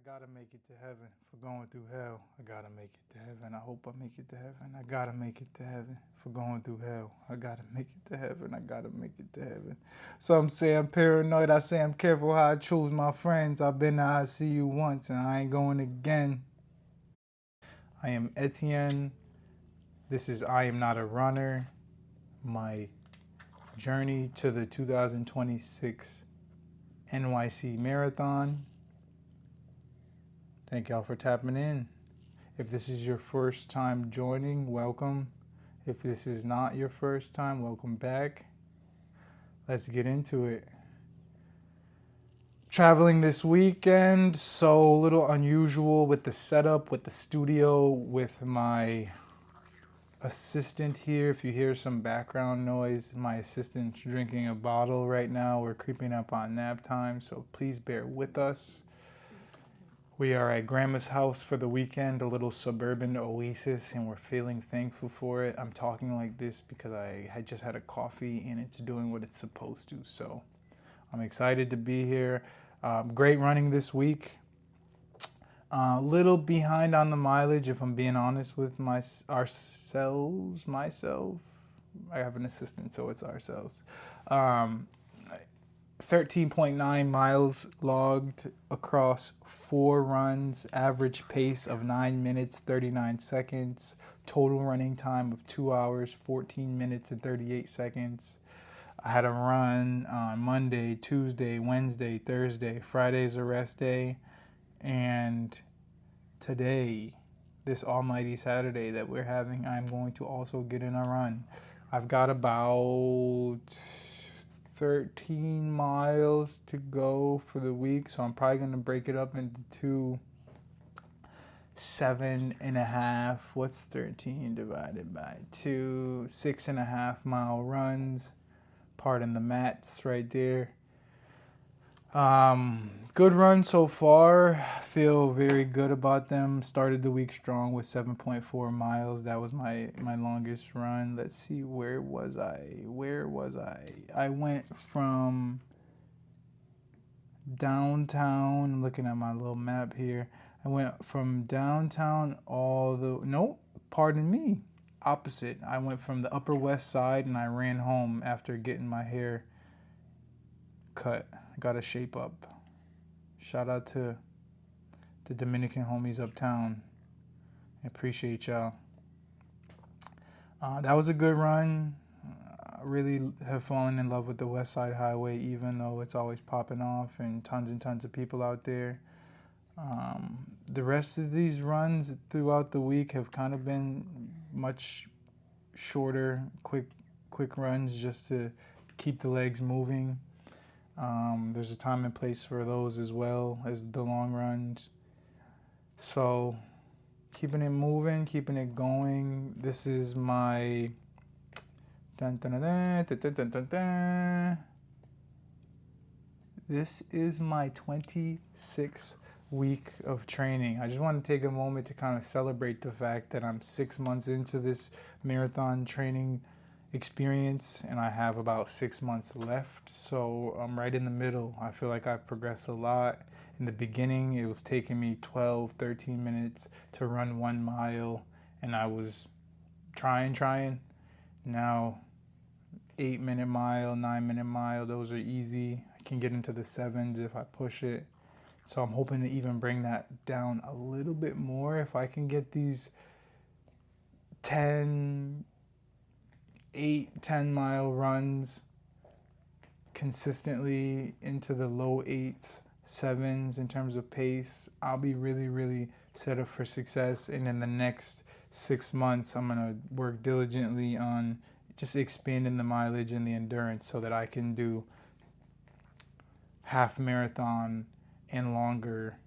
gotta make it to heaven for going through hell. I gotta make it to heaven. I hope I make it to heaven. I gotta make it to heaven for going through hell. I gotta make it to heaven. I gotta make it to heaven. Some say I'm paranoid. I say I'm careful how I choose my friends. I've been to ICU once and I ain't going again. I am Etienne. This is I Am Not a Runner. My journey to the 2026 NYC Marathon. Thank y'all for tapping in. If this is your first time joining, welcome. If this is not your first time, welcome back. Let's get into it. Traveling this weekend, so a little unusual with the setup, with the studio, with my assistant here. If you hear some background noise, my assistant's drinking a bottle right now. We're creeping up on nap time, so please bear with us. We are at Grandma's house for the weekend, a little suburban oasis, and we're feeling thankful for it. I'm talking like this because I had just had a coffee and it's doing what it's supposed to. So I'm excited to be here. Great running this week. A little behind on the mileage, if I'm being honest with myself. I have an assistant, so it's ourselves. 13.9 miles logged across 4 runs, average pace of 9 minutes 39 seconds, total running time of 2 hours 14 minutes and 38 seconds. I had a run on Monday, Tuesday, Wednesday, Thursday. Friday's a rest day, and today, this almighty Saturday that we're having, I'm going to also get in a run. I've got about 13 miles to go for the week, so I'm probably going to break it up into 2 7.5. What's 13 divided by 2? 6.5 mile runs. Pardon the maths right there. Good run so far. Feel very good about them. Started the week strong with 7.4 miles. That was my longest run. Let's see, where was I? I went from downtown. I'm looking at my little map here. I went from downtown pardon me. Opposite. I went from the Upper West Side and I ran home after getting my hair cut. Got a shape up. Shout out to the Dominican homies uptown. I appreciate y'all. That was a good run. I really have fallen in love with the West Side Highway, even though it's always popping off and tons of people out there. The rest of these runs throughout the week have kind of been much shorter, quick runs just to keep the legs moving. There's a time and place for those as well as the long runs. So keeping it moving, keeping it going. This is my This is my 26th week of training. I just want to take a moment to kind of celebrate the fact that I'm 6 months into this marathon training experience and I have about 6 months left. So I'm right in the middle. I feel like I've progressed a lot. In the beginning, it was taking me 12, 13 minutes to run 1 mile and I was trying. Now 8-minute mile, 9-minute mile, those are easy. I can get into the 7s if I push it. So I'm hoping to even bring that down a little bit more. If I can get these 10 mile runs consistently into the low 8s, 7s in terms of pace, I'll be really set up for success. And in the next 6 months, I'm going to work diligently on just expanding the mileage and the endurance so that I can do half marathon and longer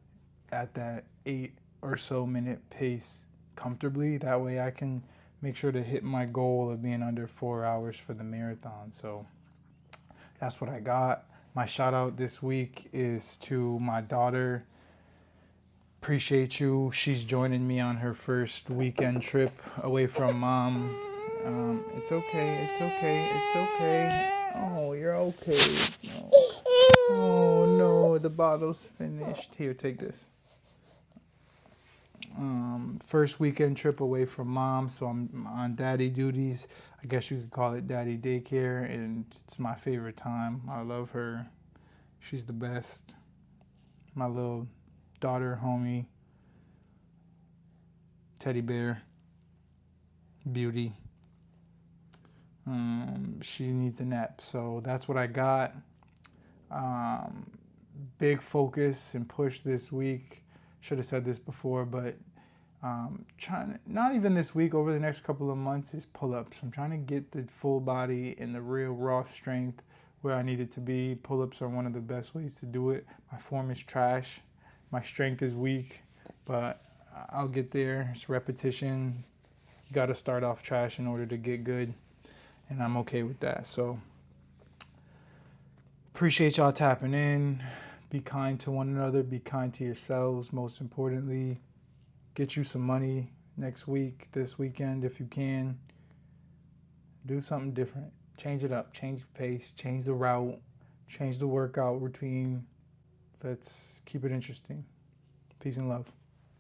at that 8 or so minute pace comfortably. That way I can make sure to hit my goal of being under 4 hours for the marathon. So that's what I got. My shout out this week is to my daughter. Appreciate you. She's joining me on her first weekend trip away from mom. It's okay. Oh, you're okay. No. Oh no, the bottle's finished. Here, take this. First weekend trip away from mom, so I'm on daddy duties. I guess you could call it daddy daycare, and it's my favorite time. I love her. She's the best. My little daughter, homie, teddy bear, beauty. She needs a nap, so that's what I got. Um, Big focus and push this week. Should have said this before, but trying to, not even this week, over the next couple of months, is pull-ups. I'm trying to get the full body and the real raw strength where I need it to be. Pull-ups are one of the best ways to do it. My form is trash. My strength is weak, but I'll get there. It's repetition. You got to start off trash in order to get good, and I'm okay with that. So appreciate y'all tapping in. Be kind to one another. Be kind to yourselves. Most importantly, get you some money next week, this weekend if you can. Do something different. Change it up. Change the pace. Change the route. Change the workout routine. Let's keep it interesting. Peace and love.